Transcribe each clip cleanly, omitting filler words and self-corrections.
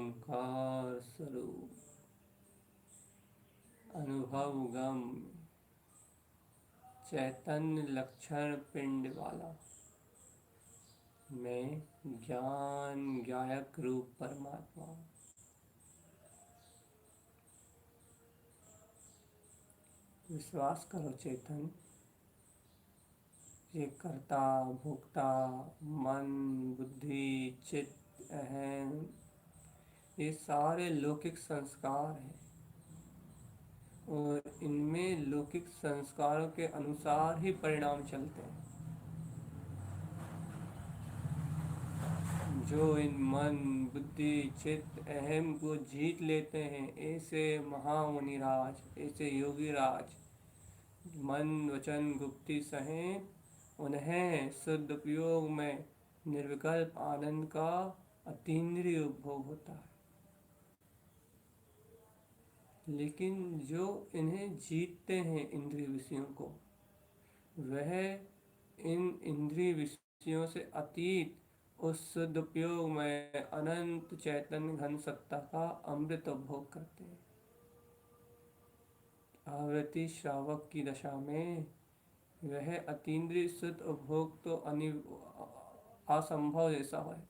ओंकार स्वरूप अनुभव गम चैतन्य लक्षण पिंड वाला मैं ज्ञान गायक रूप परमात्मा। विश्वास करो चेतन, ये कर्ता भोक्ता मन बुद्धि चित्त अहम, ये सारे लौकिक संस्कार हैं और इनमें लौकिक संस्कारों के अनुसार ही परिणाम चलते हैं। जो इन मन बुद्धि चित्त अहम को जीत लेते हैं, ऐसे महामुनिराज ऐसे योगी राज मन वचन गुप्ति सहें, उन्हें शुद्ध उपयोग में निर्विकल्प आनंद का अतीन्द्रिय उपभोग होता है। लेकिन जो इन्हें जीतते हैं इंद्रिय विषयों को, वह इन इंद्रिय विषयों से अतीत उस शुद्ध उपयोग में अनंत चैतन्य घन सत्ता का अमृत उपभोग करते हैं। आवृत्ति श्रावक की दशा में वह अतीन्द्रिय शुद्ध उपभोग तो असंभव जैसा है।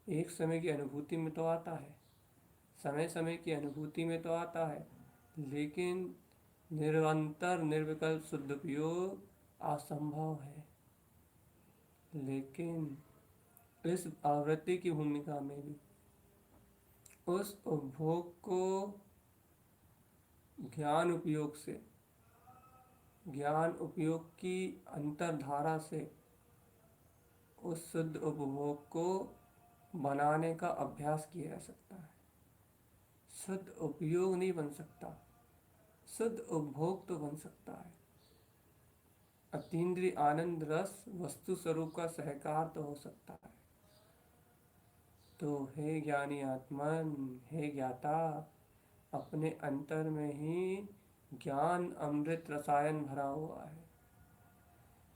एक समय की अनुभूति में तो आता है, समय समय की अनुभूति में तो आता है, लेकिन निरंतर निर्विकल्प शुद्ध उपयोग असंभव है। लेकिन इस आवृत्ति की भूमिका में भी उस उपभोग को ज्ञान उपयोग से, ज्ञान उपयोग की अंतर्धारा से उस शुद्ध उपभोग को बनाने का अभ्यास किया जा सकता है। शुद्ध उपयोग नहीं बन सकता, शुद्ध उपभोग तो बन सकता है। अतीन्द्रिय आनंद रस वस्तु स्वरूप का सहकार तो हो सकता है। तो हे ज्ञानी आत्मन, हे ज्ञाता, अपने अंतर में ही ज्ञान अमृत रसायन भरा हुआ है,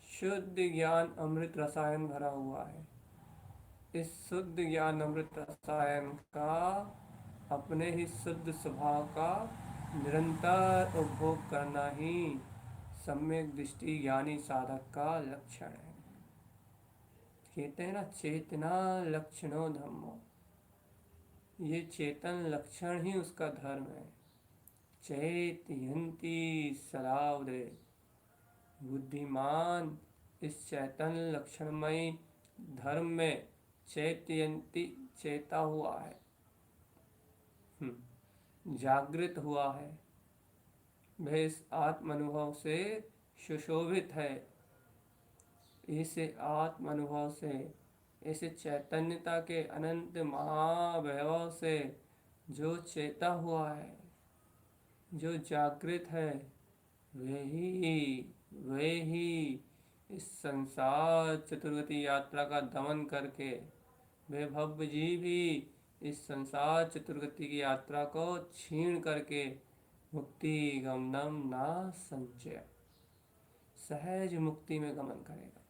शुद्ध ज्ञान अमृत रसायन भरा हुआ है। इस शुद्ध ज्ञान अमृत रसायन का अपने ही शुद्ध स्वभाव का निरंतर उपभोग करना ही सम्यक दृष्टि ज्ञानी साधक का लक्षण है। कहते हैं ना, चेतना लक्षणो धम्मो, ये चेतन लक्षण ही उसका धर्म है। चैतयंती सदावदे, बुद्धिमान इस चैतन लक्षणमयी धर्म में चैतयंती चेता हुआ है, जागृत हुआ है, वह इस आत्म अनुभव से सुशोभित है। इसे आत्म अनुभव से, इसे चैतन्यता के अनंत महावैभव से जो चेता हुआ है, जो जागृत है, वही इस संसार चतुर्गति यात्रा का दमन करके, वे भव्य जीव ही इस संसार चतुर्गति की यात्रा को छीण करके मुक्ति गमनम ना संचय, सहज मुक्ति में गमन करेगा,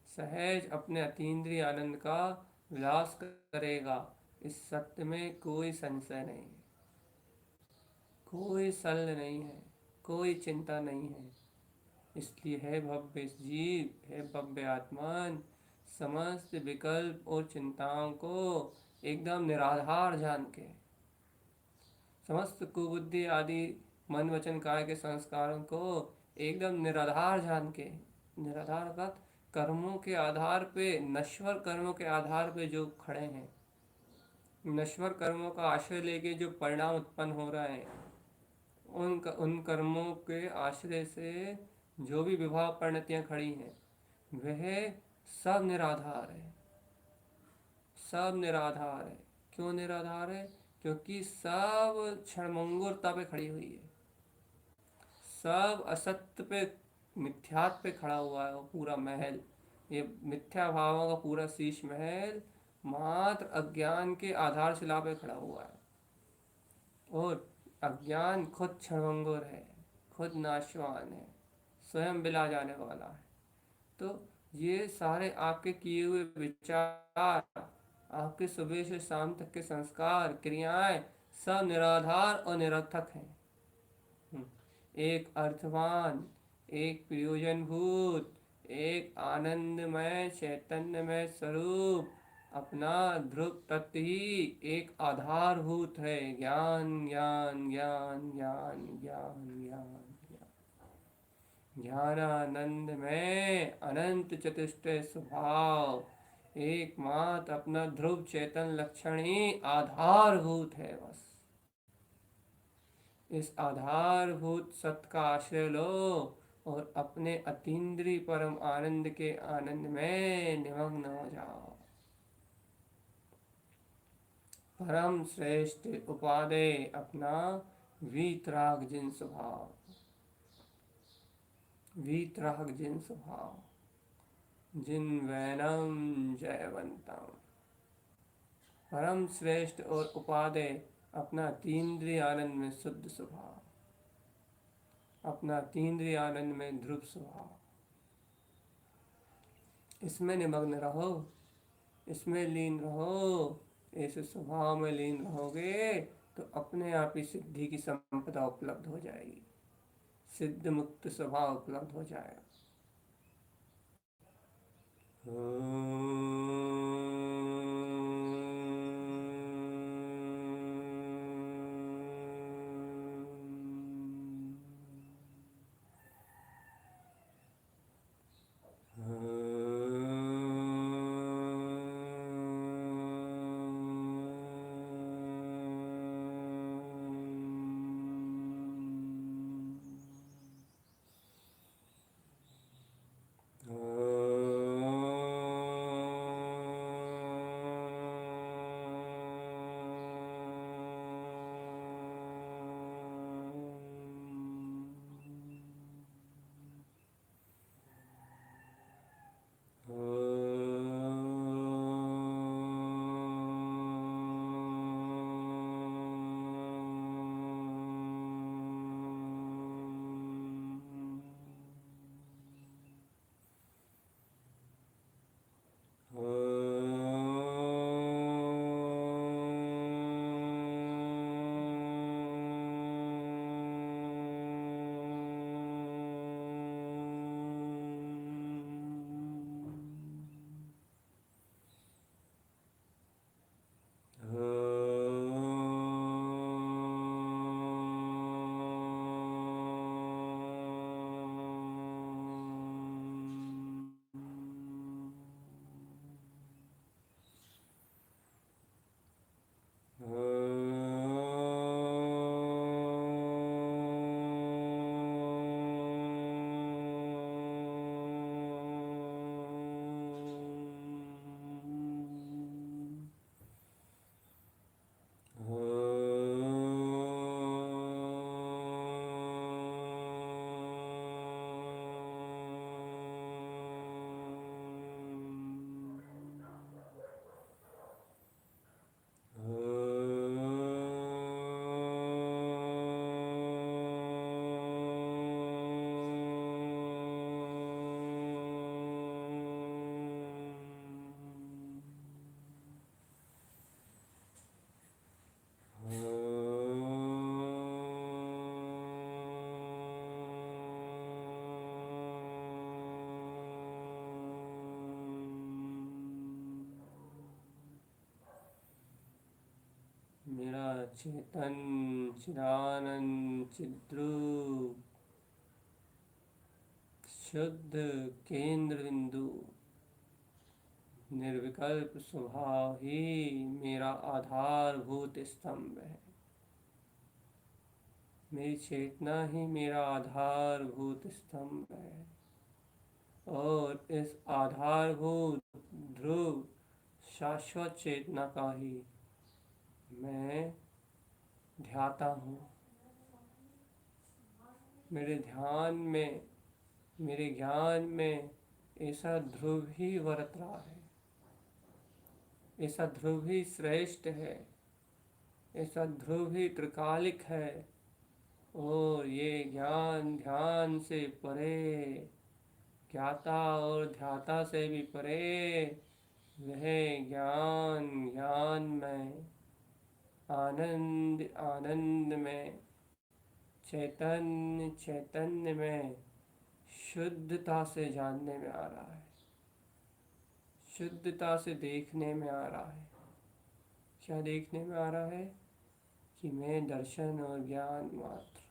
सहज अपने अतीन्द्रिय आनंद का विलास करेगा। इस सत्य में कोई संशय नहीं है, कोई शल्य नहीं है, कोई चिंता नहीं है। इसलिए है भव्य जीव, है भव्य आत्मान, समस्त विकल्प और चिंताओं को एकदम निराधार जान के, समस्त कुबुद्धि आदि मन वचन काय के संस्कारों को एकदम निराधार जान के, निराधार का कर्मों के आधार पे, नश्वर कर्मों के आधार पे जो खड़े हैं, नश्वर कर्मों का आश्रय लेके जो परिणाम उत्पन्न हो रहे हैं, उन कर्मों के आश्रय से जो भी विवाह परिणतियाँ खड़ी हैं, वह सब निराधार है, सब निराधार है। क्यों निराधार है? क्योंकि सब क्षणभंगुरता पे खड़ी हुई है, सब असत्य पे, मिथ्यात्व पे खड़ा हुआ है। वो पूरा महल, ये मिथ्या भावों का पूरा शीश महल मात्र अज्ञान के आधारशिला पे खड़ा हुआ है। और अज्ञान खुद क्षणभंगुर है, खुद नाशवान है, स्वयं बिला जाने वाला है। तो ये सारे आपके किए हुए विचार आपके सुबह से शाम तक के संस्कार क्रियाएं सब निराधार और निरर्थक हैं। एक अर्थवान, एक प्रयोजनभूत, एक आनंदमय चैतन्यमय स्वरूप अपना ध्रुव तत्व ही एक आधारभूत है। ज्ञान ज्ञान ज्ञान ज्ञान ज्ञान ज्ञान ज्ञानानंद में अनंत चतुष्टय स्वभाव एकमात्र अपना ध्रुव चेतन लक्षण ही आधारभूत है। बस इस आधारभूत सत्य का आश्रय लो और अपने अतीन्द्रिय परम आनंद के आनंद में निमग्न हो जाओ। परम श्रेष्ठ उपादेय अपना वीतराग जिन स्वभाव, वीतराग जिन स्वभाव, जिन वैनम जयवंतम। परम श्रेष्ठ और उपादेय अपना तीन्द्रिय आनंद में शुद्ध स्वभाव, अपना तीन्द्रिय आनंद में ध्रुव स्वभाव, इसमें निमग्न रहो, इसमें लीन रहो। ऐसे स्वभाव में लीन रहोगे तो अपने आप ही सिद्धि की संपदा उपलब्ध हो जाएगी, सिद्ध मुक्त स्वभाव उपलब्ध हो जाएगा। मेरा चेतन चिदानंद चिद्रूप शुद्ध केंद्र बिंदु निर्विकल्प स्वभाव ही मेरा आधारभूत स्तंभ है। मेरी चेतना ही मेरा आधारभूत स्तंभ है और इस आधारभूत ध्रुव शाश्वत चेतना का ही मैं ध्याता हूँ। मेरे ध्यान में, मेरे ज्ञान में ऐसा ध्रुव ही वर्त रहा है, ऐसा ध्रुव ही श्रेष्ठ है, ऐसा ध्रुव ही त्रिकालिक है। और ये ज्ञान ध्यान से परे, ज्ञाता और ध्याता से भी परे वह ज्ञान ज्ञान में, आनंद आनंद में, चैतन्य चैतन्य में शुद्धता से जानने में आ रहा है, शुद्धता से देखने में आ रहा है। क्या देखने में आ रहा है? कि मैं दर्शन और ज्ञान मात्र,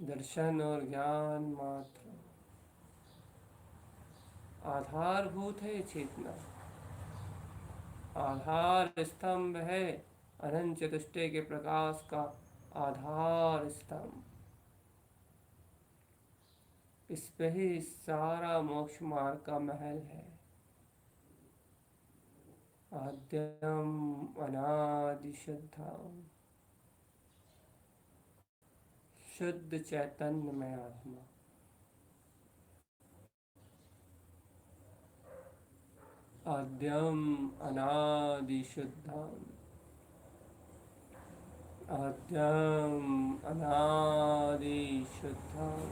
दर्शन और ज्ञान मात्र। आधारभूत है चेतना, आधार स्तंभ है अनंत चतुष्टय के प्रकाश का आधार स्तंभ। इस पे ही सारा मोक्ष मार्ग का महल है। आद्यम अनादि शुद्धम, शुद्ध चैतन्य में आत्मा। आद्यम अनादि शुद्धम, आद्यम अनादि शुद्धम,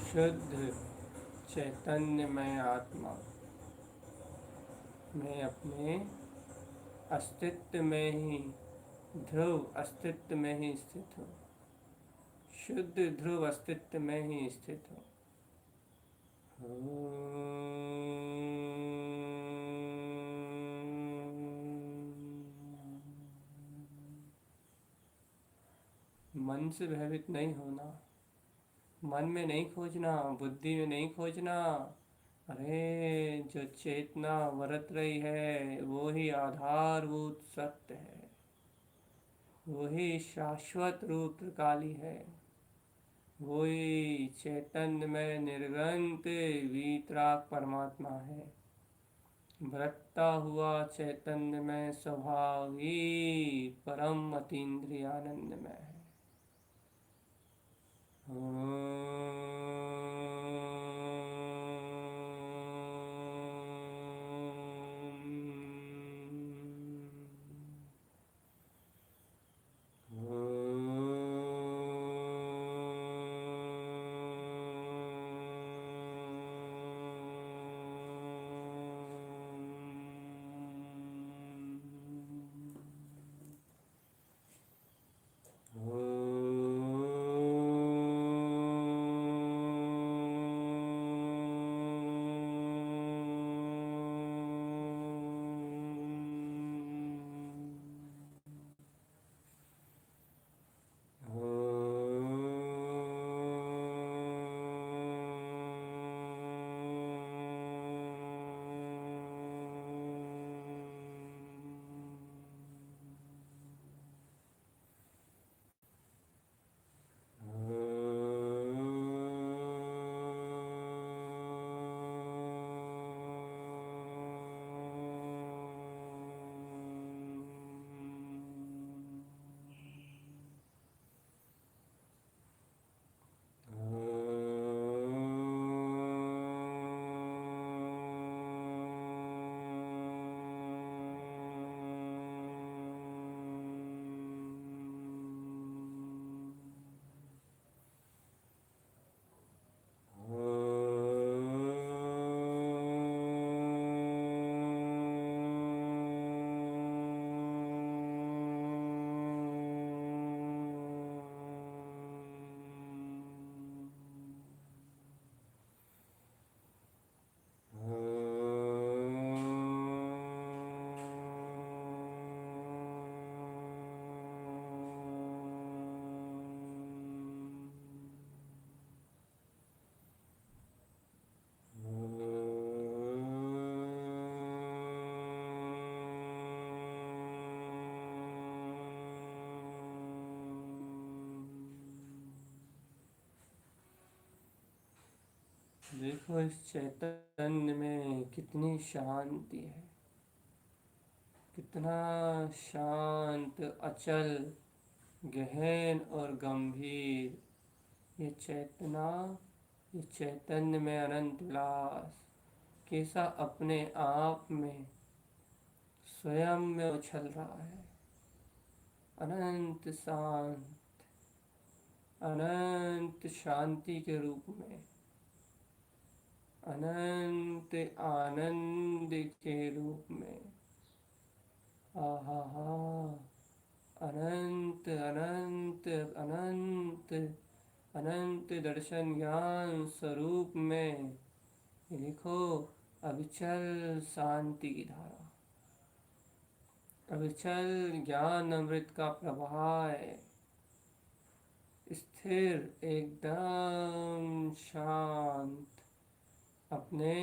शुद्ध चैतन्य में आत्मा। मैं अपने अस्तित्व में ही, ध्रुव अस्तित्व में ही स्थित हूँ, शुद्ध ध्रुव अस्तित्व में ही स्थित हूँ। मन से भयभीत नहीं होना, मन में नहीं खोजना, बुद्धि में नहीं खोजना। अरे जो चेतना वर्त रही है वो ही आधारभूत सत्य है, वो ही शाश्वत रूप काली है, वही चैतन्य में निर्गंत वीतराग परमात्मा है। बरतता हुआ चैतन्य में स्वभाव ही परम अतीन्द्रिय आनंद में है। देखो इस चैतन्य में कितनी शांति है, कितना शांत, अचल, गहन और गंभीर ये चेतना, ये चैतन्य में अनंत विलास कैसा अपने आप में स्वयं में उछल रहा है। अनंत शांत, अनंत शांति के रूप में, अनंत आनंद के रूप में। आहा हा, अनंत अनंत अनंत अनंत दर्शन ज्ञान स्वरूप में। ये देखो, अविचल शांति की धारा, अविचल ज्ञान अमृत का प्रवाह है, स्थिर एकदम शांत, अपने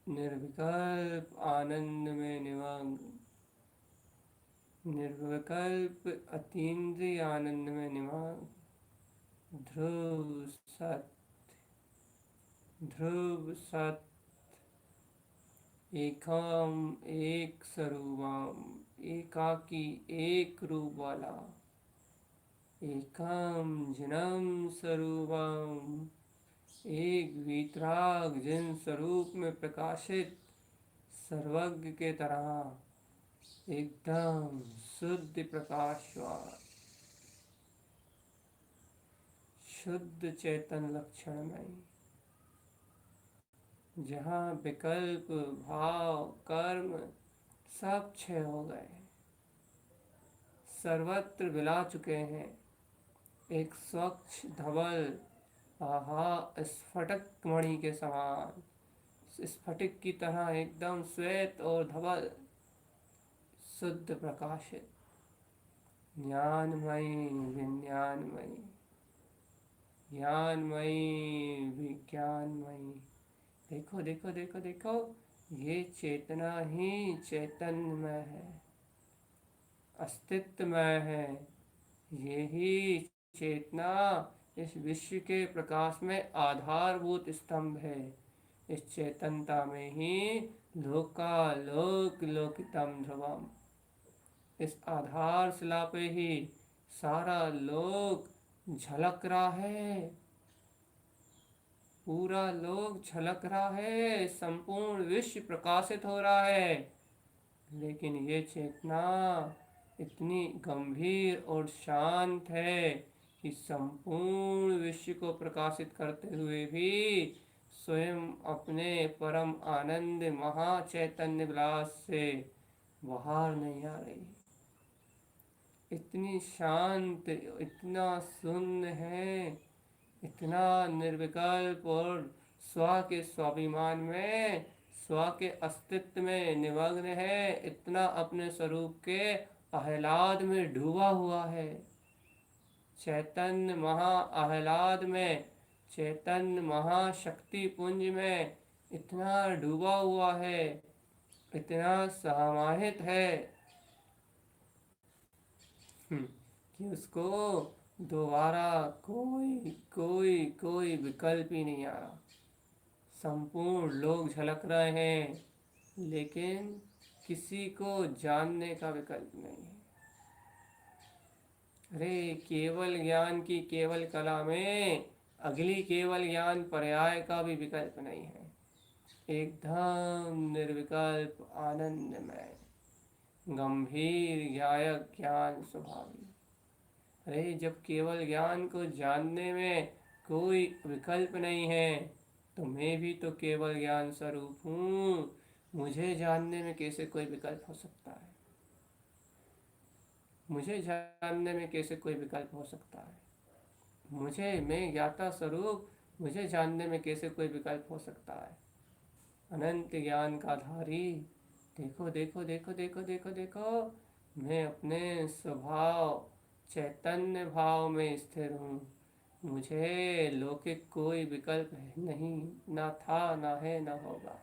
निर्विकल्प आनंद में निमग्न, निर्विकल्प अतीन्द्रिय आनंद में निमग्न। ध्रुव सत्य, ध्रुव सत्य, एकम एक स्वरूपम, एकाकी एक रूप वाला, एकम जिनम स्वरूपम, एक वीतराग जिन स्वरूप में प्रकाशित सर्वज्ञ के तरह, एकदम शुद्ध प्रकाशवान, शुद्ध चैतन लक्षणमय, जहाँ विकल्प भाव कर्म सब क्षय हो गए, सर्वत्र विला चुके हैं। एक स्वच्छ धवल, आहा, स्फटिक मणि के समान, स्फटिक की तरह एकदम श्वेत और धवल, शुद्ध प्रकाशित, ज्ञानमयी विज्ञानमयी, ज्ञानमयी विज्ञानमयी। देखो देखो देखो देखो, ये चेतना ही चैतन्यमय है, अस्तित्वमय है। यही चेतना इस विश्व के प्रकाश में आधारभूत स्तंभ है। इस चेतनता में ही लोकालोक लोकितम ध्रुवम, इस आधारशिला पे ही सारा लोक झलक रहा है, पूरा लोक झलक रहा है, संपूर्ण विश्व प्रकाशित हो रहा है। लेकिन ये चेतना इतनी गंभीर और शांत है कि संपूर्ण विश्व को प्रकाशित करते हुए भी स्वयं अपने परम आनंद महाचैतन्य विलास से बाहर नहीं आ रही। इतनी शांत, इतना शून्य है, इतना निर्विकल्प और स्व के स्वाभिमान में, स्व के अस्तित्व में निमग्न है, इतना अपने स्वरूप के आह्लाद में डूबा हुआ है, चैतन्य महा आह्लाद में, चैतन्य महाशक्ति पुंज में इतना डूबा हुआ है, इतना समाहित है कि उसको दोबारा कोई कोई कोई विकल्प ही नहीं आ रहा। संपूर्ण लोग झलक रहे हैं, लेकिन किसी को जानने का विकल्प नहीं है। अरे केवल ज्ञान की केवल कला में अगली केवल ज्ञान पर्याय का भी विकल्प नहीं है, एकदम निर्विकल्प आनंदमय गंभीर गायक ज्ञान स्वभावी। अरे जब केवल ज्ञान को जानने में कोई विकल्प नहीं है, तो मैं भी तो केवल ज्ञान स्वरूप हूँ, मुझे जानने में कैसे कोई विकल्प हो सकता है, मुझे जानने में कैसे कोई विकल्प हो सकता है, मुझे, मैं ज्ञाता स्वरूप, मुझे जानने में कैसे कोई विकल्प हो सकता है। अनंत ज्ञान का धारी, देखो देखो देखो देखो देखो देखो, मैं अपने स्वभाव चैतन्य भाव में स्थिर हूँ, मुझे लौकिक कोई विकल्प नहीं, ना था, ना है, ना होगा।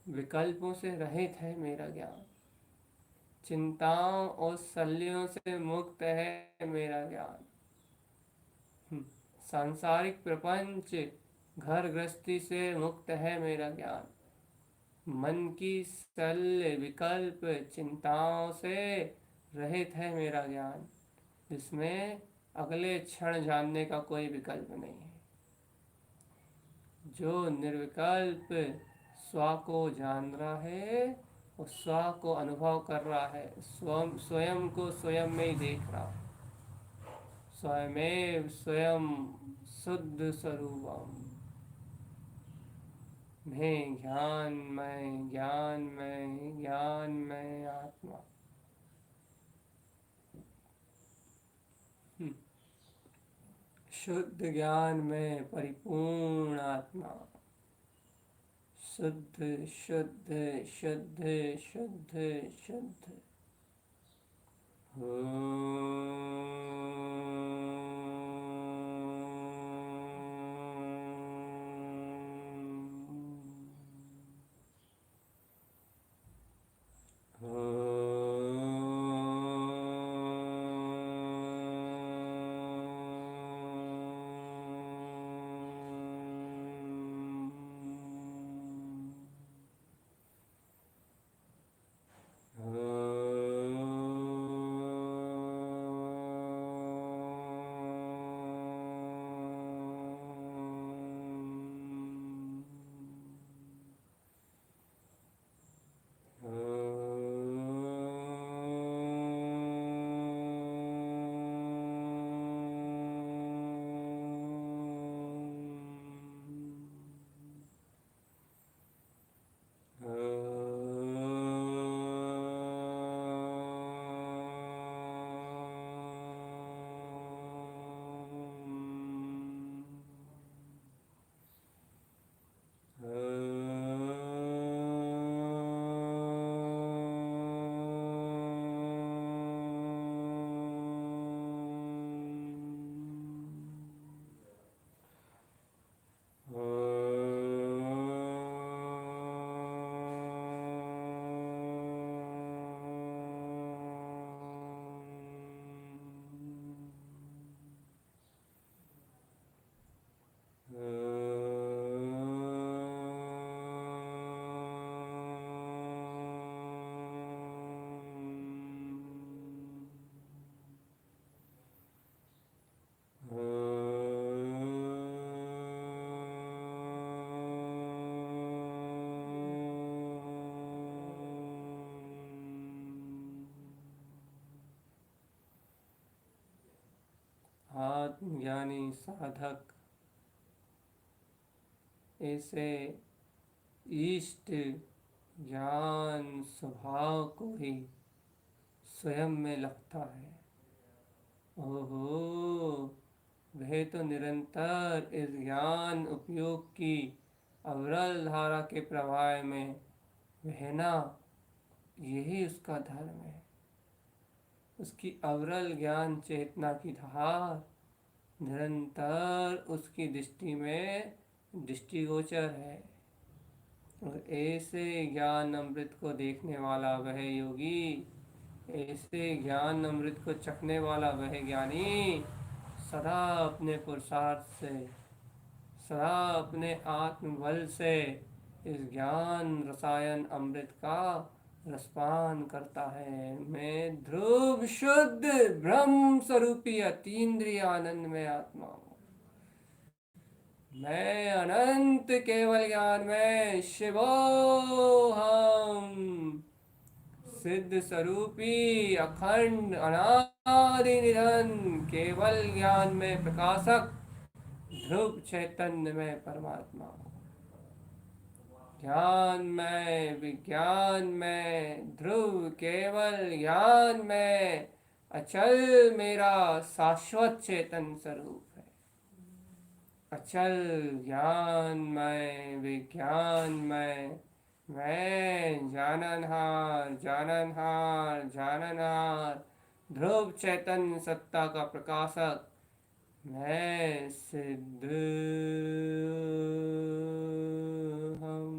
विकल्पों से रहित है मेरा ज्ञान, चिंताओं और शल्यों से मुक्त है मेरा ज्ञान। सांसारिक प्रपंच घर गृहस्थी से मुक्त है मेरा ज्ञान, मन की शल्य विकल्प चिंताओं से रहित है मेरा ज्ञान, जिसमें अगले क्षण जानने का कोई विकल्प नहीं है। जो निर्विकल्प स्व को जान रहा है और स्व को अनुभव कर रहा है, स्वयं स्वयं को स्वयं में ही देख रहा है, स्वयमेव स्वयं शुद्ध स्वरूपम। मैं ज्ञानमय आत्मा। शुद्ध ज्ञान में परिपूर्ण आत्मा। शुद्ध शुद्ध शुद्ध शुद्ध शुद्ध। आत्मज्ञानी साधक ऐसे इष्ट ज्ञान स्वभाव को ही स्वयं में लगता है। ओहो, वह तो निरंतर इस ज्ञान उपयोग की अविरल धारा के प्रवाह में बहना, यही उसका धर्म है। उसकी अविरल ज्ञान चेतना की धार निरंतर उसकी दृष्टि में दृष्टिगोचर है। और ऐसे ज्ञान अमृत को देखने वाला वह योगी, ऐसे ज्ञान अमृत को चखने वाला वह ज्ञानी सदा अपने पुरुषार्थ से, सदा अपने आत्मबल से इस ज्ञान रसायन अमृत का रसपान करता है। मैं ध्रुव शुद्ध ब्रह्म स्वरूपी अतीन्द्रिय आनंद में आत्मा हूँ। मैं अनंत केवल ज्ञान में शिवोहम, सिद्ध स्वरूपी अखंड अनादि निधन केवल ज्ञान में प्रकाशक ध्रुव चैतन्य में परमात्मा हूँ। ज्ञान में, विज्ञान में, ध्रुव केवल ज्ञान में अचल मेरा शाश्वत चेतन स्वरूप है। अचल ज्ञान में, विज्ञान में मैं जाननहार जाननहार जाननहार ध्रुव चैतन्य सत्ता का प्रकाशक मैं सिद्ध हम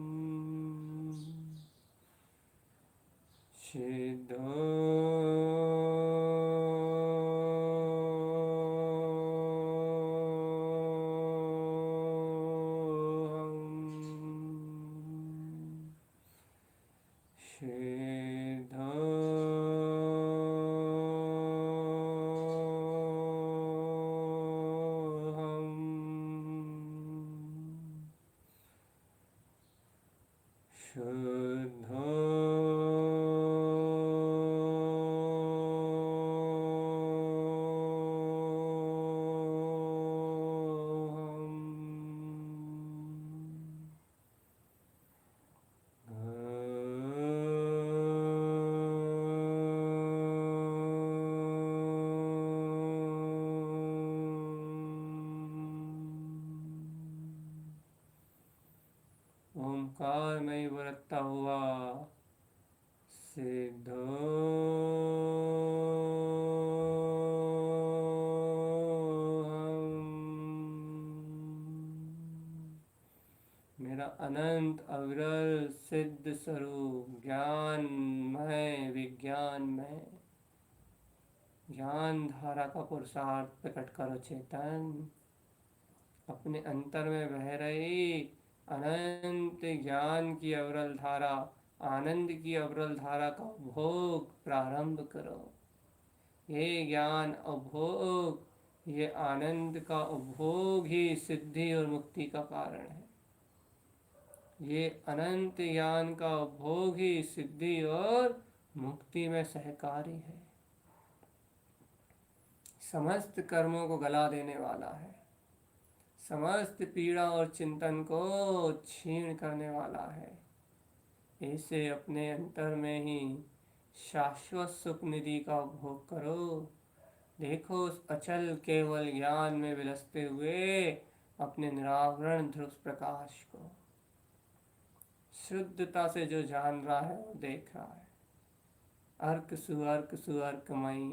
ओंकार में ही बरतता हुआ सिद्धो मेरा अनंत अविरल सिद्ध स्वरूप ज्ञानमय विज्ञानमय ज्ञान धारा का पुरुषार्थ प्रकट करो चेतन। अपने अंतर में बह रही अनंत ज्ञान की अविरल धारा, आनंद की अविरल धारा का उपभोग प्रारंभ करो। ये ज्ञान उपभोग, ये आनंद का उपभोग ही सिद्धि और मुक्ति का कारण है। ये अनंत ज्ञान का उपभोग ही सिद्धि और मुक्ति में सहकारी है। समस्त कर्मों को गला देने वाला है, समस्त पीड़ा और चिंतन को क्षीण करने वाला है। इसे अपने अंतर में ही शाश्वत सुख निधि का उपभोग करो। देखो उस अचल केवल ज्ञान में विलसते हुए अपने निरावरण ध्रुव प्रकाश को। शुद्धता से जो जान रहा है वो देख रहा है। अर्क सुअर्कमयी,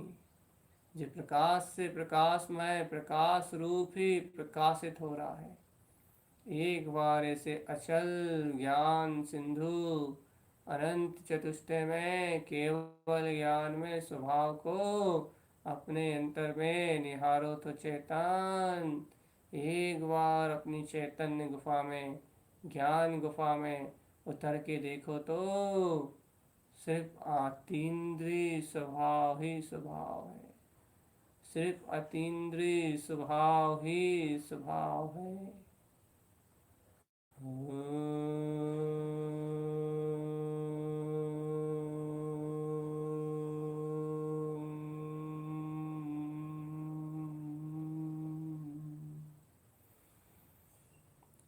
जो प्रकाश से प्रकाशमय प्रकाश रूप ही प्रकाशित हो रहा है। एक बार ऐसे अचल ज्ञान सिंधु अनंत चतुष्टय में केवल ज्ञान में स्वभाव को अपने अंतर में निहारो तो चेतन। एक बार अपनी चैतन्य गुफा में, ज्ञान गुफा में उतर के देखो तो सिर्फ अतीन्द्रिय स्वभाव ही स्वभाव है, सिर्फ अतीन्द्रिय स्वभाव ही स्वभाव है।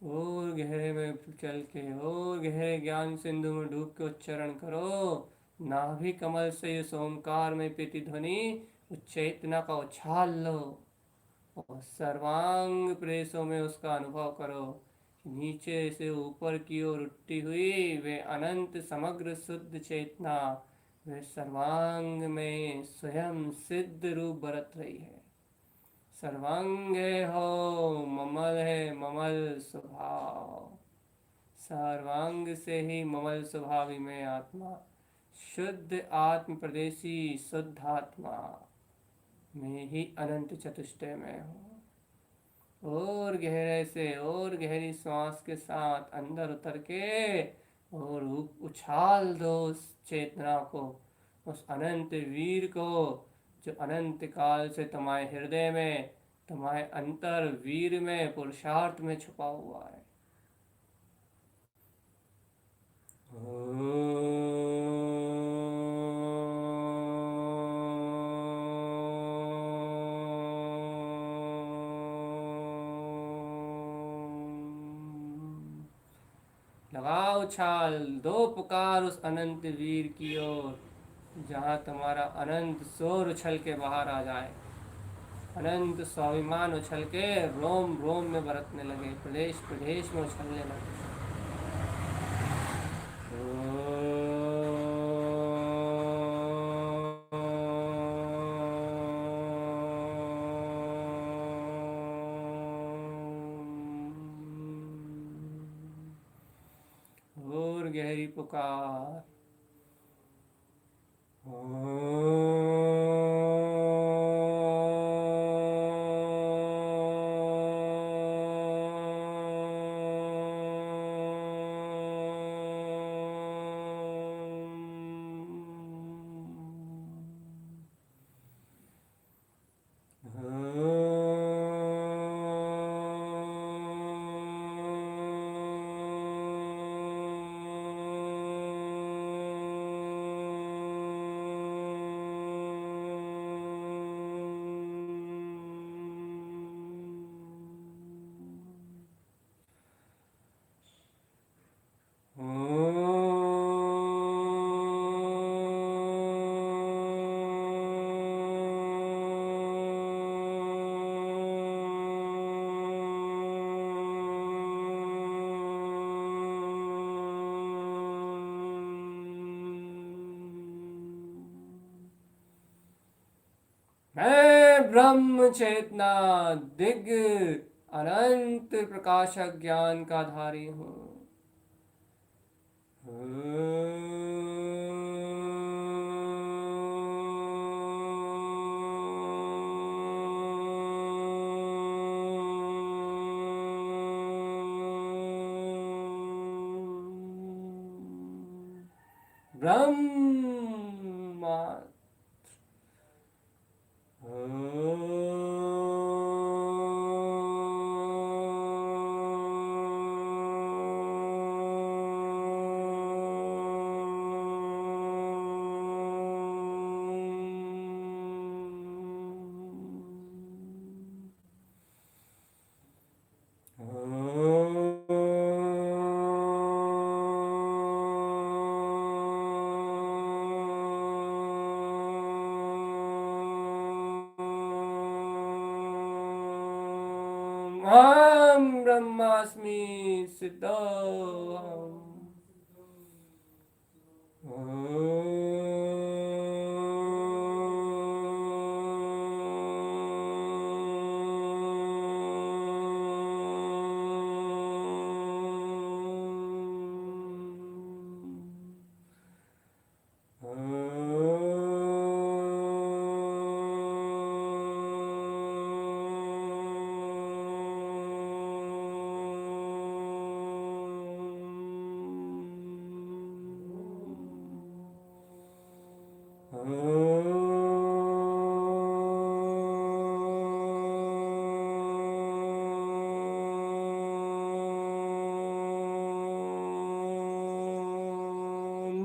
और गहरे में चल के और गहरे ज्ञान सिंधु में डूब के उच्चारण करो। नाभि कमल से इस ओंकार में प्रीति ध्वनि चेतना का उछाल लो और सर्वांग प्रेसों में उसका अनुभव करो। नीचे से ऊपर की ओर उठती हुई वे अनंत समग्र शुद्ध चेतना वे सर्वांग में स्वयं सिद्ध रूप बरत रही है। सर्वांग हो ममल है ममल स्वभाव, सर्वांग से ही ममल स्वभावी में आत्मा, शुद्ध आत्म प्रदेशी शुद्ध आत्मा में ही अनंत चतुष्टय में हो। और गहरे से और गहरी श्वास के साथ अंदर उतर के और उछाल दो उस चेतना को, उस अनंत वीर को जो अनंत काल से तुम्हारे हृदय में, तुम्हारे अंतर वीर में, पुरुषार्थ में छुपा हुआ है। लगाओ उछाल, दो पुकार उस अनंत वीर की ओर जहाँ तुम्हारा अनंत शोर उछल के बाहर आ जाए, अनंत स्वाभिमान उछल के रोम रोम में बरतने लगे, प्रदेश प्रदेश में उछलने लगे। और गहरी पुकार, ब्रह्म चेतना दिव्य अनंत प्रकाशक ज्ञान का धारी हूँ। ब्रह्मा अहं ब्रह्मास्मि सिद्धोऽहम्।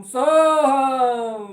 सोहम।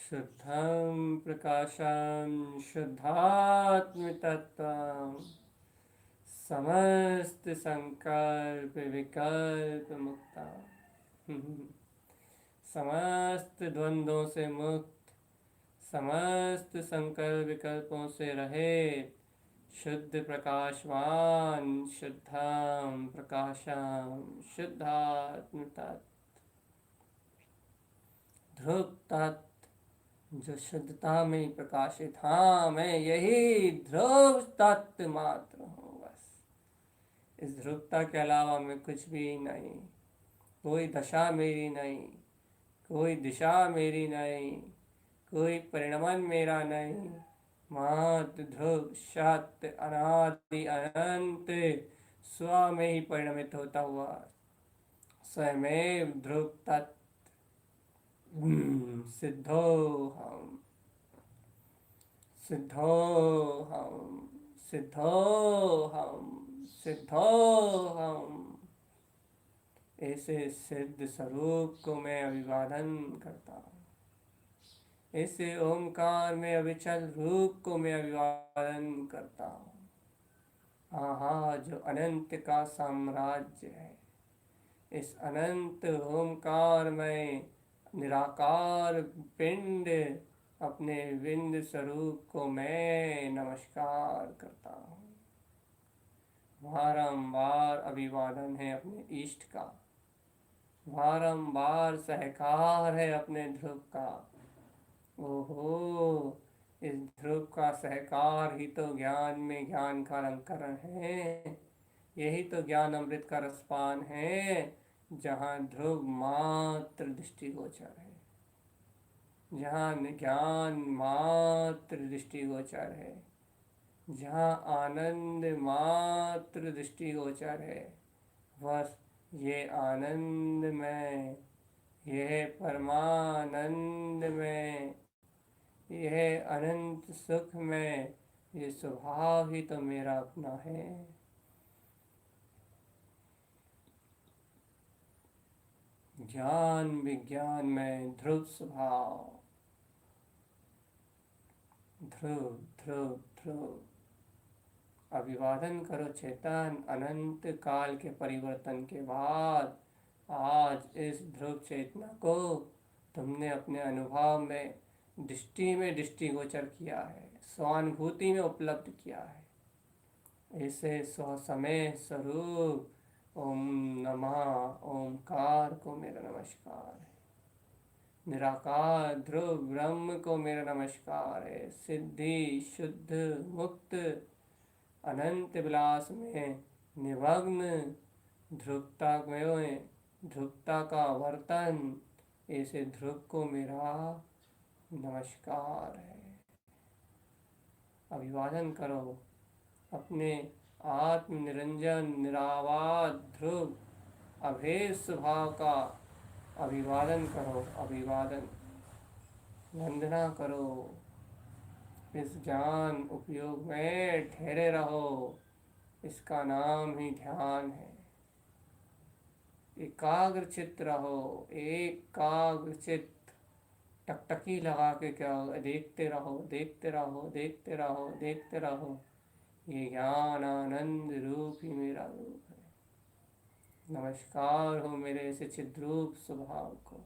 शुद्धं प्रकाशं शुद्धात्मतत्त्वं समस्त संकल्प विकल्प मुक्ता। समस्त द्वंद्वों से मुक्त, समस्त संकल्प विकल्पों से रहित, शुद्ध प्रकाशवान शुद्धम प्रकाशम शुद्धात्म तत्व ध्रुव तत्व जो शुद्धता में प्रकाशित। हाँ, मैं यही ध्रुव तत्व मात्र हूँ बस। इस ध्रुवता के अलावा मैं कुछ भी नहीं। कोई दशा मेरी नहीं, कोई दिशा मेरी नहीं, कोई परिणमन मेरा नहीं। मात्र ध्रुव सत्य अनादि अनंत स्व में ही परिणमित होता हुआ स्वयमेव ध्रुव तत्व सिद्धो हम, सिद्धो हम, सिद्धो हम, सिद्धो हम। ऐसे सिद्ध स्वरूप को मैं अभिवादन करता हूँ। ऐसे ओंकार में अविचल रूप को मैं अभिवादन करता हूँ। आहा, जो अनंत का साम्राज्य है, इस अनंत ओंकार में निराकार पिंड अपने विंद स्वरूप को मैं नमस्कार करता हूँ। बारंबार अभिवादन है अपने इष्ट का, बारंबार सहकार है अपने ध्रुव का। ओहो, इस ध्रुव का सहकार ही तो ज्ञान में ज्ञान का अलंकरण है। यही तो ज्ञान अमृत का रसपान है, जहाँ ध्रुव मात्र दृष्टिगोचर है, जहाँ ज्ञान मात्र दृष्टिगोचर है, जहाँ आनंद मात्र दृष्टिगोचर है। बस ये आनंद में, यह परमानंद में, यह अनंत सुख में, ये स्वभाव ही तो मेरा अपना है। ज्ञान विज्ञान में ध्रुव स्वभाव, ध्रुव ध्रुव ध्रुव। अभिवादन करो चेतन, अनंत काल के परिवर्तन के बाद आज इस ध्रुव चेतना को तुमने अपने अनुभव में, दृष्टि में दृष्टिगोचर किया है, स्वानुभूति में उपलब्ध किया है। ऐसे स्वसमय स्वरूप ओम नमः ओमकार को मेरा नमस्कार है, निराकार ध्रुव ब्रह्म को मेरा नमस्कार है, सिद्धि शुद्ध मुक्त अनंत विलास में निमग्न ध्रुवता में, ध्रुवता का वर्तन, ऐसे ध्रुव को मेरा नमस्कार है। अभिवादन करो अपने आत्म निरंजन निरावाद ध्रुव अभेद स्वभाव का, अभिवादन करो, अभिवादन वंदना करो। इस ज्ञान उपयोग में ठहरे रहो, इसका नाम ही ध्यान है। एकाग्र चित्त रहो, एकाग्र चित्त, टकटकी लगा के क्या देखते रहो, देखते रहो, देखते रहो, देखते रहो। ये ज्ञान आनंद रूप ही मेरा रूप है। नमस्कार हो मेरे ऐसे चिद्रूप स्वभाव को,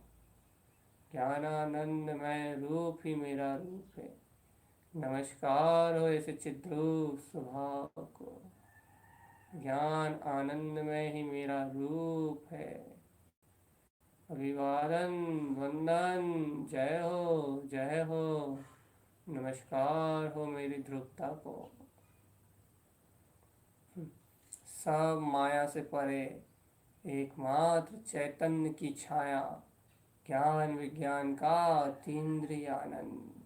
ज्ञानानंदमय रूप ही मेरा रूप है। नमस्कार हो ऐसे चिद्रूप स्वभाव को, ज्ञान आनंद में ही मेरा रूप है। अभिवादन वंदन, जय हो जय हो, नमस्कार हो मेरी ध्रुवता को। सब माया से परे एकमात्र चैतन्य की छाया, ज्ञान विज्ञान का अतीन्द्रिय आनंद,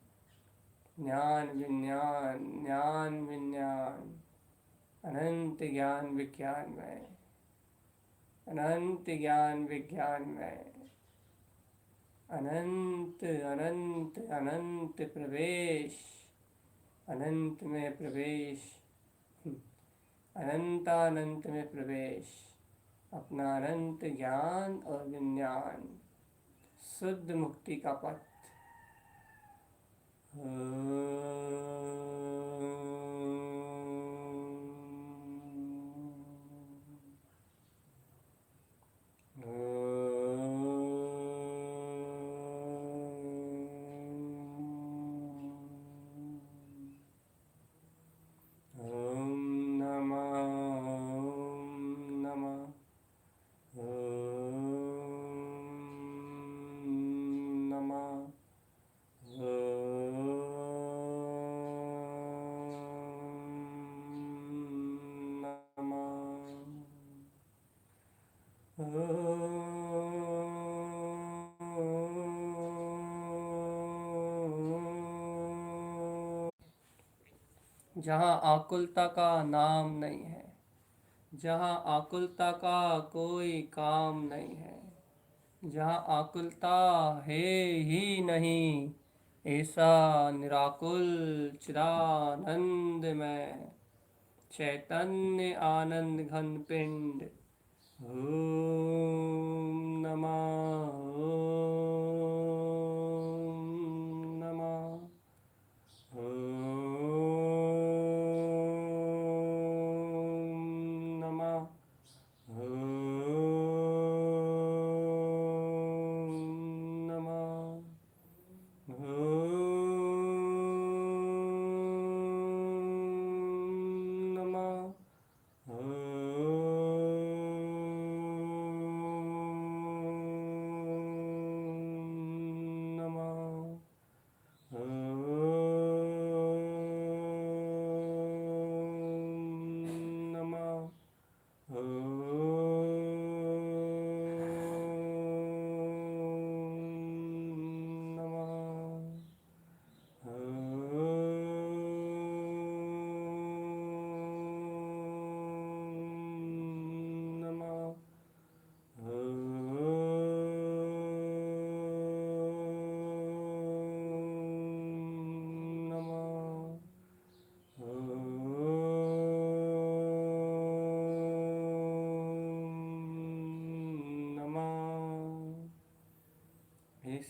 ज्ञान विज्ञान, ज्ञान विज्ञान, अनंत ज्ञान विज्ञान में, अनंत ज्ञान विज्ञान में, अनंत अनंत अनंत प्रवेश, अनंत में प्रवेश, अनंतानंत में प्रवेश, अपना अनंत ज्ञान और विज्ञान, शुद्ध मुक्ति का पथ। जहाँ आकुलता का नाम नहीं है, जहाँ आकुलता का कोई काम नहीं है, जहाँ आकुलता है ही नहीं, ऐसा निराकुल चिदानंद में चैतन्य आनंद घन पिंड। ओम नमः, ओम नमः, ओम नमः, ओम नमः, ओम नमः, ओम नमः,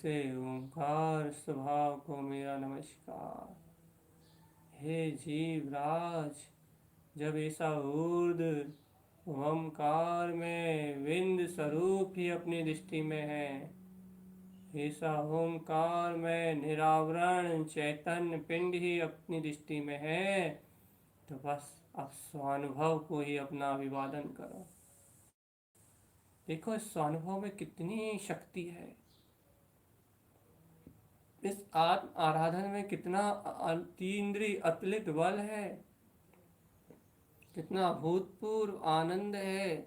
ऐसे ओंकार स्वभाव को मेरा नमस्कार। हे जीवराज, जब ऐसा ऊर्ध्व ओंकार में विंद स्वरूप ही अपनी दृष्टि में है, ऐसा ओंकार में निरावरण चैतन्य पिंड ही अपनी दृष्टि में है, तो बस अब स्वानुभव को ही अपना अभिवादन करो। देखो इस स्वानुभव में कितनी शक्ति है, इस आत्म आराधन में कितना अतीन्द्रिय अतुलित बल है, कितना अभूतपूर्व आनंद है,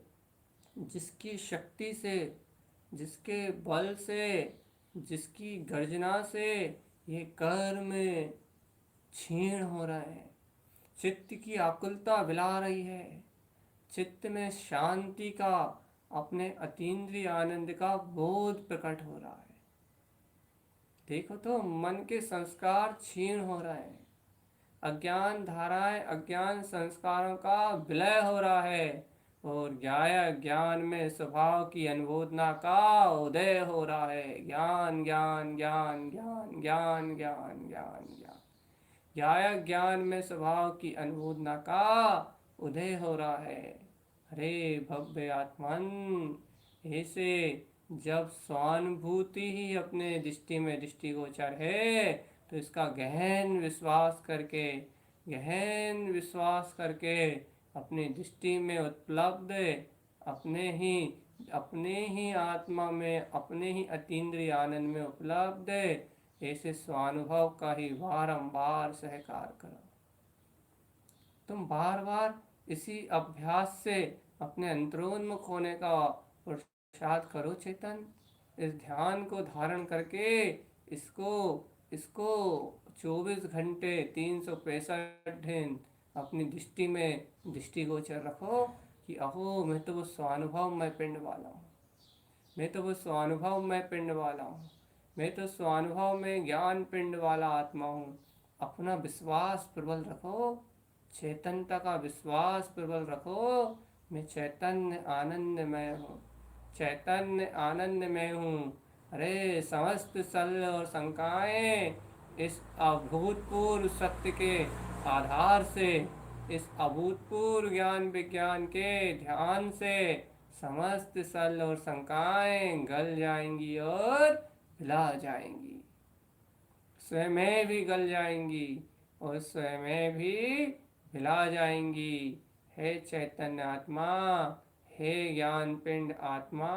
जिसकी शक्ति से, जिसके बल से, जिसकी गर्जना से ये कर्म क्षीण हो रहा है, चित्त की आकुलता विला रही है, चित्त में शांति का, अपने अतीन्द्रिय आनंद का बोध प्रकट हो रहा है। देखो तो मन के संस्कार क्षीण हो रहे हैं, अज्ञान धाराएं, अज्ञान संस्कारों का विलय हो रहा है, और ज्ञान में स्वभाव की अनुबोधना का उदय हो रहा है। ज्ञान ज्ञान ज्ञान ज्ञान ज्ञान ज्ञान ज्ञान ज्ञान ज्ञान में स्वभाव की अनुबोधना का उदय हो रहा है। अरे भव्य आत्मन, ऐसे जब स्वानुभूति ही अपने दृष्टि में दृष्टिगोचर है, तो इसका गहन विश्वास करके अपनी दृष्टि में उपलब्ध अपने ही आत्मा में, अपने ही अतीन्द्रिय आनंद में उपलब्ध ऐसे स्वानुभव का ही बारंबार सहकार करो। तुम बार बार इसी अभ्यास से अपने अंतरोन्मुख होने का पुरुषार्थ करो चेतन। इस ध्यान को धारण करके इसको 24 घंटे 365 दिन अपनी दृष्टि में दृष्टिगोचर रखो कि अहो मैं तो वो स्वानुभव मैं पिंड वाला हूँ, मैं तो वो स्वानुभव मैं पिंड वाला हूँ, मैं तो स्वानुभव में ज्ञान पिंड वाला आत्मा हूँ। अपना विश्वास प्रबल रखो, चैतन्यता का विश्वास प्रबल रखो। मैं चैतन्य आनंदमय हूँ, चैतन्य आनंदमय हूँ। अरे समस्त सल और शंकाएं इस अभूतपूर्व सत्य के आधार से, इस अभूतपूर्व ज्ञान विज्ञान के ध्यान से समस्त सल और शंकाएं गल जाएंगी और भुला जाएंगी, स्वयं भी गल जाएंगी और स्वयं भी भुला जाएंगी। हे चैतन्य आत्मा, हे ज्ञान पिंड आत्मा,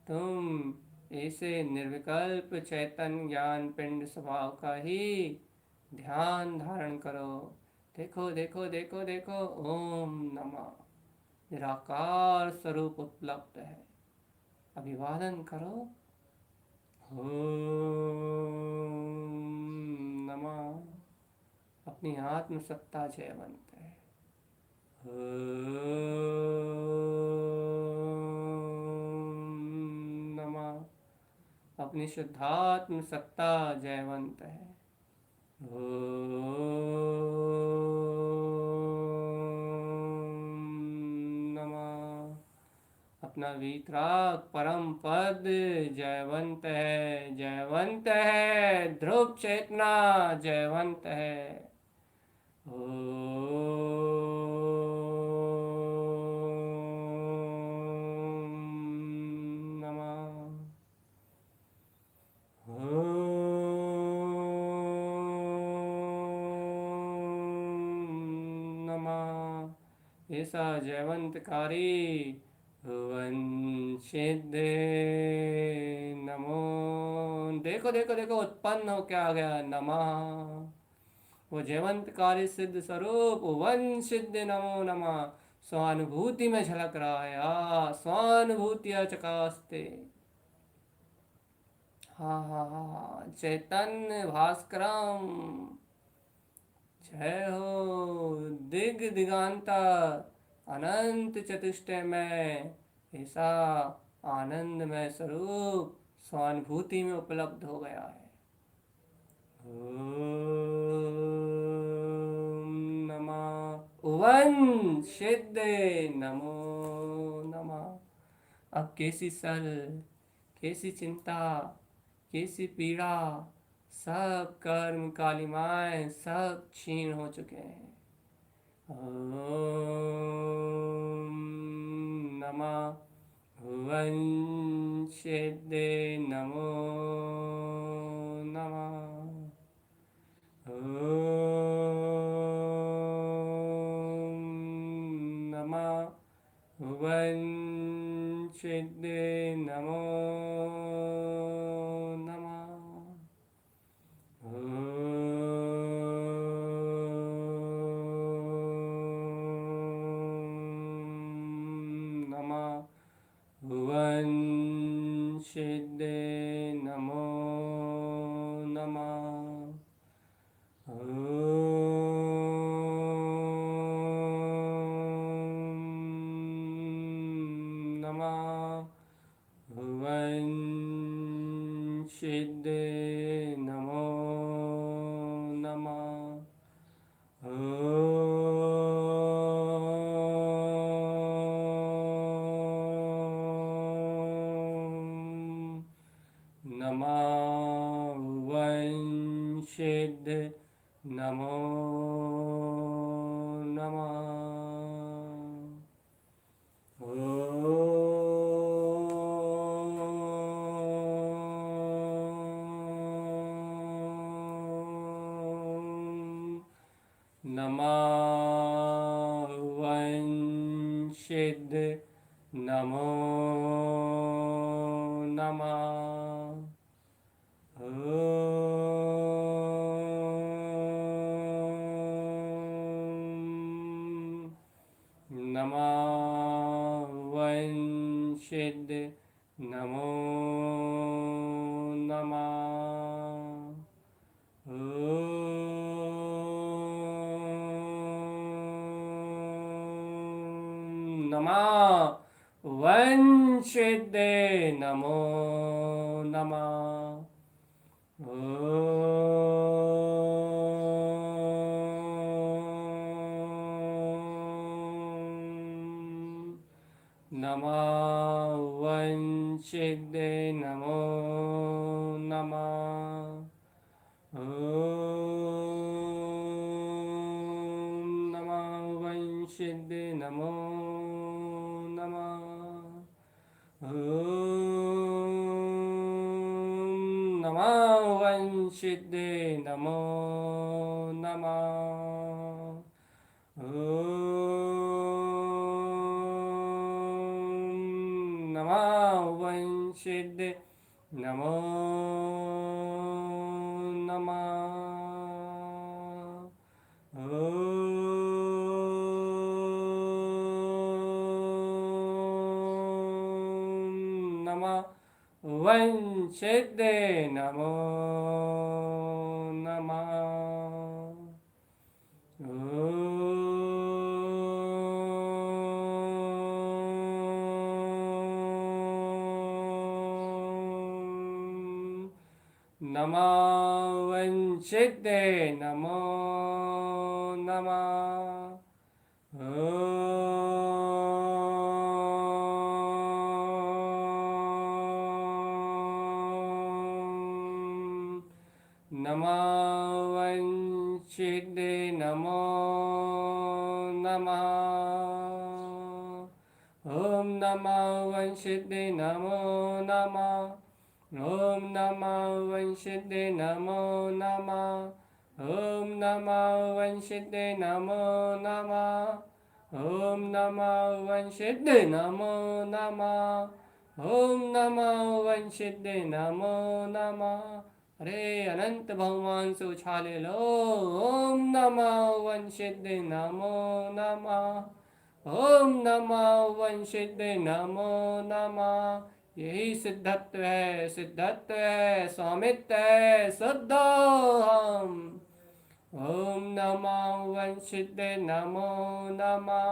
तुम ऐसे निर्विकल्प चैतन्य ज्ञान पिंड स्वभाव का ही ध्यान धारण करो। देखो देखो देखो देखो, ओम नमः, निराकार स्वरूप उपलब्ध है। अभिवादन करो। ओम नमः। अपनी आत्म सत्ता जयवंत है। ओम नमः। अपनी शुद्धात्म सत्ता जयवंत है। अपना वीतराग परम पद जयवंत है, जयवंत है। ध्रुव चेतना जयवंत है। ओम नमः। ओम नमः। ऐसा जयवंतकारी भुवन सिद्धे नमो। देखो देखो देखो, उत्पन्न हो क्या आ गया, नमः। वो जयवंतकारी सिद्ध स्वरूप वन सिद्ध नमो नमः स्वानुभूति में झलक रहा है। स्वानुभूतिया चकास्ते। हाँ हाँ हाँ, चैतन्य भास्करम जय हो। दिग दिगांता अनंत चतुष्टय में ऐसा आनंदमय स्वरूप स्वानुभूति में उपलब्ध हो गया है। ओम नमः। वन सिद्धे नमो नमः। अब कैसी सल, कैसी चिंता, कैसी पीड़ा, सब कर्म कालिमाएं सब क्षीण हो चुके हैं। ओम नमः भुवंशिदे नमो नमः। ओम नमः भुवंशिदे नमो नमः। नमः भुवंशिदे नमो नमः। नमः भुवंशिदे नमो नमः। नमः भुवंशिदे नमो नमः। नमः भुवंशिदे नमो नमः। नमः भुवंशिदे नमो नमः। नमः भुवंशिदे नमो नमः। नमः भुवंशिदे नमो नमः। नमः भुवंशिदे नमो नमः। नमः भुवंशिदे नमो नमः। नमः भुवंशिदे नमो नमः। नमः भुवंशिदे नमो नमः। नमः भुवंशिदे नमो नमः। नमः भुवंशिदे नमो नमः। ॐ नमः भुवंशिदे नमो नमः। ॐ नमः भुवंशिदे नमो नमः। ॐ नमः भुवंशिदे नमो नमः। ॐ नमः भुवंशिदे नमो नमः। ॐ नमः भुवंशिदे नमो नमः। अरे अनंत भगवान से उछाले लो। ओम नमः भुवंशिदे नमो नमः। ओम नमः भुवंशिदे नमो नमः। यही सिद्धत्व है, सिद्धत्व है, स्वामित्व है, शुद्ध हम। ओम नमः भुवंशिदे नमो नमः।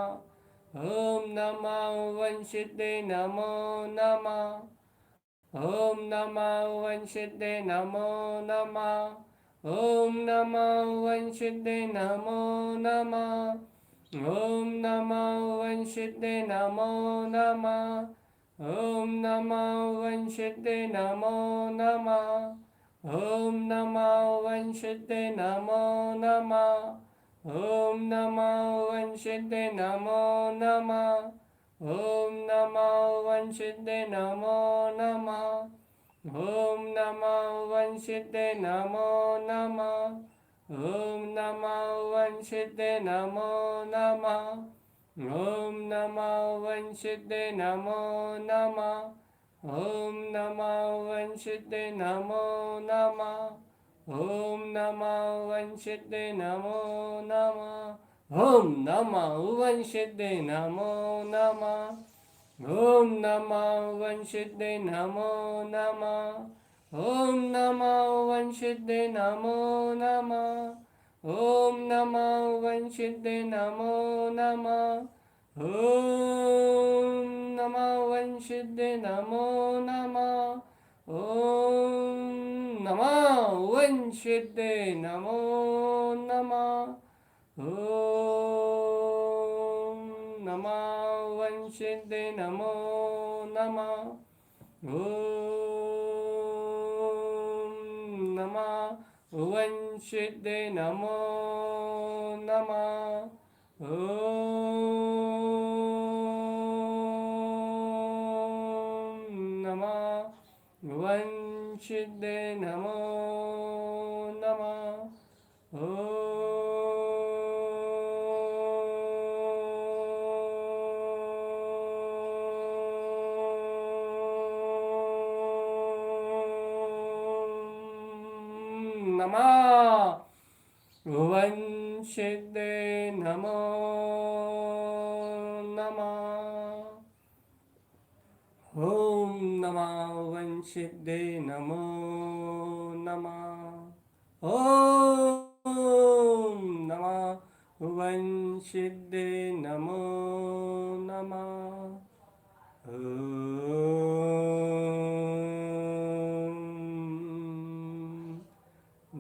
ओम नमः भुवंशिदे नमो नमः। ओम नमः भुवंशिदे नमो नमः। ओम नमः भुवंशिदे नमो नमः। ओम नमः भुवंशिदे नमो नमः। ॐ नमो वंशिते नमो नमः। ॐ नमो वंशिते नमो नमः। ॐ नमो वंशिते नमो नमः। ॐ नमो वंशिते नमो नमः। ॐ नमो वंशिते नमो नमः। ॐ नमो वंशिते नमो नमः। ॐ नमो वंशिते नमो नमः। ॐ नमो वंशिते नमो नमः। ॐ नमो वंशिते नमो नमः। ॐ नमो वंशिते नमो नमः। ॐ नमो वंशिते नमो नमः। ॐ नमो वंशिते नमो नमः। ॐ नमो वंशिते नमो नमः। ॐ नमो वंशिते नमो नमः। ॐ नमो वंशिते नमो नमः। ॐ नमो वंशिते नमो नमः। ॐ नमो वंशिते नमो नमः। ॐ नमो वंशिते नमो नमः। नमः वंशिते नमो नमः। ॐ नमः वंशिते नमो नमः। ॐ नमः वंशिते नमो नमः।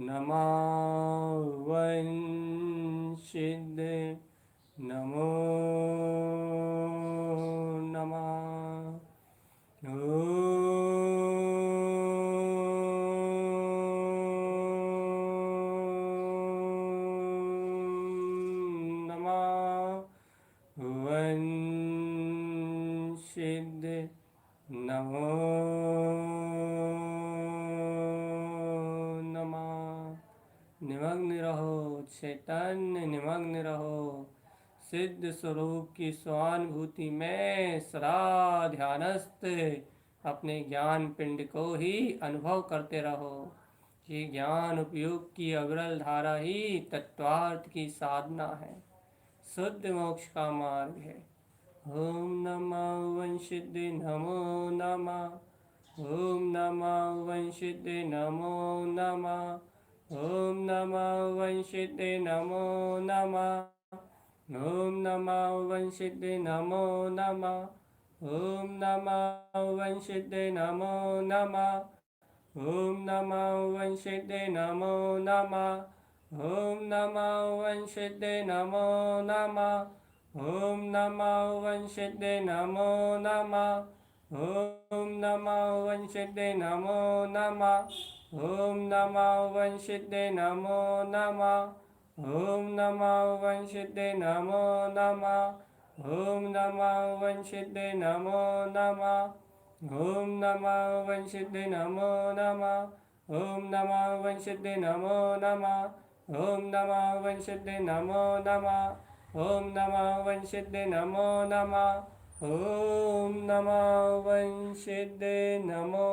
नमः वंशिते नमो नमः। नमः वंशिते नमो निमग्न रहो, चैतन्य निमग्न रहो। सिद्ध स्वरूप की स्वानुभूति में सदा ध्यानस्थ अपने ज्ञान पिंड को ही अनुभव करते रहो। ये ज्ञान उपयोग की अविरल धारा ही तत्वार्थ की साधना है, शुद्ध मोक्ष का मार्ग है। ॐ नमो वंशिते नमो नमः। ॐ नमो वंशिते नमो नमः। ॐ नमो वंशिते नमो नमः। ॐ नमो वंशिते नमो नमः। ॐ नमो वंशिते नमो नमः। ॐ नमो वंशिते नमो नमः। ॐ नमो वंशिते नमो नमः। ॐ नमो वंशिते नमो नमः। ॐ नमो वंशिते नमो नमः। ॐ नमो वंशिते नमो नमः। ॐ नमो वंशिते नमो नमः। ॐ नमो वंशिते नमो नमः। ॐ नमो वंशिते नमो नमः। ॐ नमो वंशिते नमो नमः। ॐ नमो वंशिते नमो नमः। ॐ नमो वंशिते नमो नमः। ॐ नमो वंशिते नमो